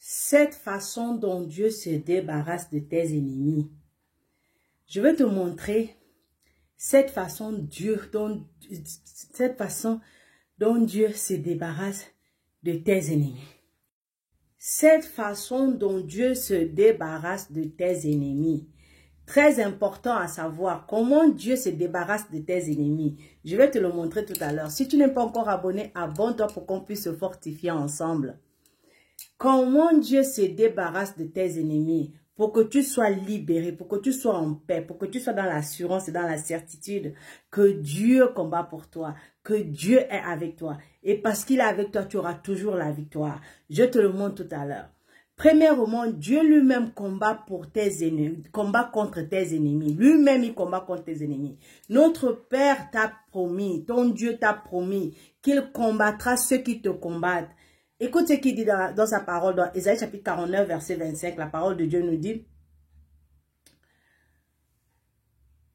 Cette façon dont Dieu se débarrasse de tes ennemis. Je vais te montrer cette façon dont Dieu se débarrasse de tes ennemis. Cette façon dont Dieu se débarrasse de tes ennemis. Très important à savoir comment Dieu se débarrasse de tes ennemis. Je vais te le montrer tout à l'heure. Si tu n'es pas encore abonné, abonne-toi pour qu'on puisse se fortifier ensemble. Comment Dieu se débarrasse de tes ennemis pour que tu sois libéré, pour que tu sois en paix, pour que tu sois dans l'assurance et dans la certitude que Dieu combat pour toi, que Dieu est avec toi. Et parce qu'il est avec toi, tu auras toujours la victoire. Je te le montre tout à l'heure. Premièrement, Dieu lui-même combat pour tes ennemis, combat contre tes ennemis. Lui-même, il combat contre tes ennemis. Notre Père t'a promis, ton Dieu t'a promis qu'il combattra ceux qui te combattent. Écoute ce qu'il dit dans sa parole, dans Ésaïe chapitre 49, verset 25. La parole de Dieu nous dit: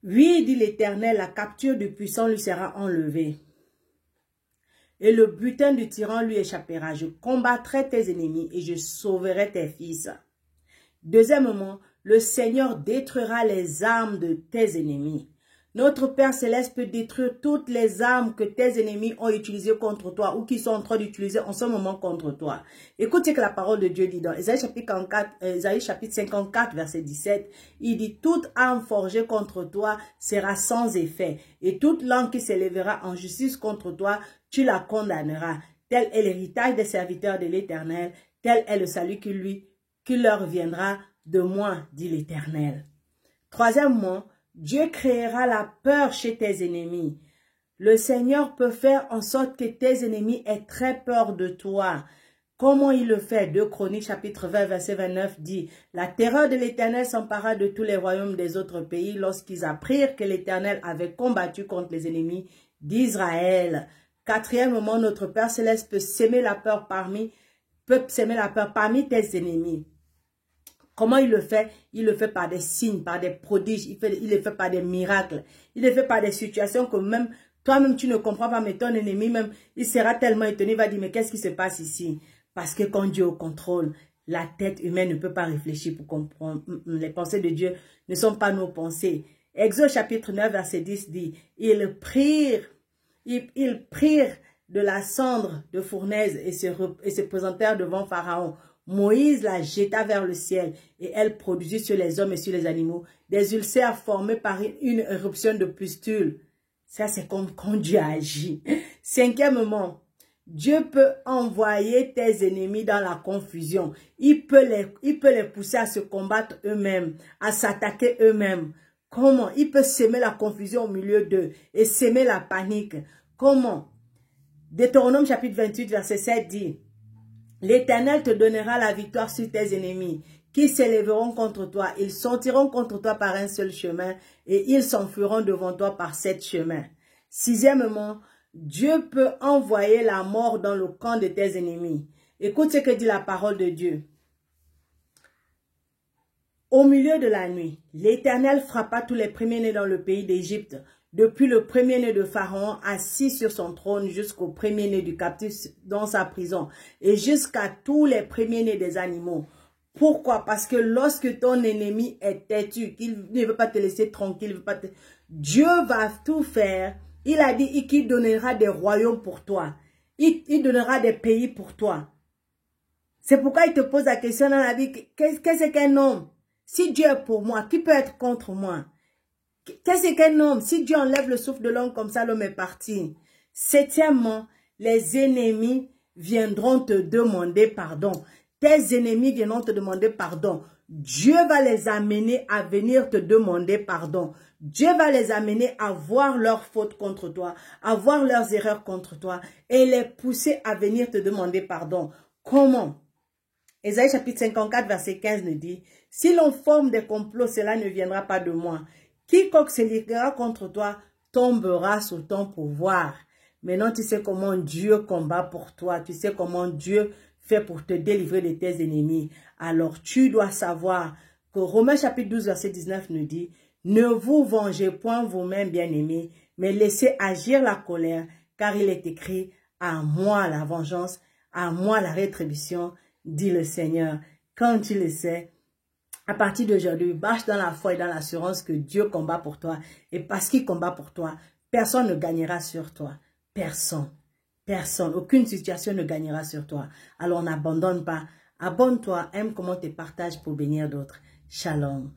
oui, dit l'Éternel, la capture du puissant lui sera enlevée, et le butin du tyran lui échappera. Je combattrai tes ennemis et je sauverai tes fils. Deuxièmement, le Seigneur détruira les armes de tes ennemis. Notre Père Céleste peut détruire toutes les armes que tes ennemis ont utilisées contre toi ou qui sont en train d'utiliser en ce moment contre toi. Écoute ce que la parole de Dieu dit dans Ésaïe chapitre 54, verset 17. Il dit: toute arme forgée contre toi sera sans effet, et toute langue qui s'élèvera en justice contre toi, tu la condamneras. Tel est l'héritage des serviteurs de l'Éternel, tel est le salut qui leur viendra de moi, dit l'Éternel. Troisièmement, Dieu créera la peur chez tes ennemis. Le Seigneur peut faire en sorte que tes ennemis aient très peur de toi. Comment il le fait? 2 Chroniques chapitre 20 verset 29 dit: la terreur de l'Éternel s'empara de tous les royaumes des autres pays lorsqu'ils apprirent que l'Éternel avait combattu contre les ennemis d'Israël. Quatrièmement, notre Père Céleste peut semer la peur parmi tes ennemis. Comment il le fait? Il le fait par des signes, par des prodiges, il le fait par des miracles, il le fait par des situations que même toi-même tu ne comprends pas, mais ton ennemi même, il sera tellement étonné, il va dire: mais qu'est-ce qui se passe ici? Parce que quand Dieu est au contrôle, la tête humaine ne peut pas réfléchir pour comprendre. Les pensées de Dieu ne sont pas nos pensées. Exode chapitre 9 verset 10 dit: ils prirent de la cendre de fournaise et se présentèrent devant Pharaon. Moïse la jeta vers le ciel et elle produisit sur les hommes et sur les animaux des ulcères formés par une éruption de pustules. Ça, c'est comme quand Dieu agit. Cinquièmement, Dieu peut envoyer tes ennemis dans la confusion. Il peut les pousser à se combattre eux-mêmes, à s'attaquer eux-mêmes. Comment? Il peut semer la confusion au milieu d'eux et semer la panique. Comment? Deutéronome chapitre 28 verset 7 dit: l'Éternel te donnera la victoire sur tes ennemis qui s'élèveront contre toi. Ils sortiront contre toi par un seul chemin et ils s'enfuiront devant toi par 7 chemins. Sixièmement, Dieu peut envoyer la mort dans le camp de tes ennemis. Écoute ce que dit la parole de Dieu. Au milieu de la nuit, l'Éternel frappa tous les premiers-nés dans le pays d'Égypte, depuis le premier-né de Pharaon assis sur son trône jusqu'au premier-né du captif dans sa prison et jusqu'à tous les premiers-nés des animaux. Pourquoi? Parce que lorsque ton ennemi est têtu, qu'il ne veut pas te laisser tranquille, Dieu va tout faire. Il a dit qu'il donnera des royaumes pour toi. Il donnera des pays pour toi. C'est pourquoi il te pose la question dans la vie: qu'est-ce que c'est qu'un homme? Si Dieu est pour moi, qui peut être contre moi? Qu'est-ce qu'un homme? Si Dieu enlève le souffle de l'homme comme ça, l'homme est parti. Septièmement, les ennemis viendront te demander pardon. Tes ennemis viendront te demander pardon. Dieu va les amener à venir te demander pardon. Dieu va les amener à voir leurs fautes contre toi, à voir leurs erreurs contre toi et les pousser à venir te demander pardon. Comment? Ésaïe chapitre 54 verset 15 nous dit: si l'on forme des complots, cela ne viendra pas de moi. Quiconque se liguera contre toi tombera sous ton pouvoir. Maintenant, tu sais comment Dieu combat pour toi. Tu sais comment Dieu fait pour te délivrer de tes ennemis. Alors, tu dois savoir que Romains chapitre 12 verset 19 nous dit: ne vous vengez point vous-même, bien-aimés, mais laissez agir la colère, car il est écrit: à moi la vengeance, à moi la rétribution, dit le Seigneur. Quand tu le sais, à partir d'aujourd'hui, marche dans la foi et dans l'assurance que Dieu combat pour toi. Et parce qu'il combat pour toi, personne ne gagnera sur toi. Personne. Personne. Aucune situation ne gagnera sur toi. Alors n'abandonne pas. Abonne-toi, aime comment tu partages pour bénir d'autres. Shalom.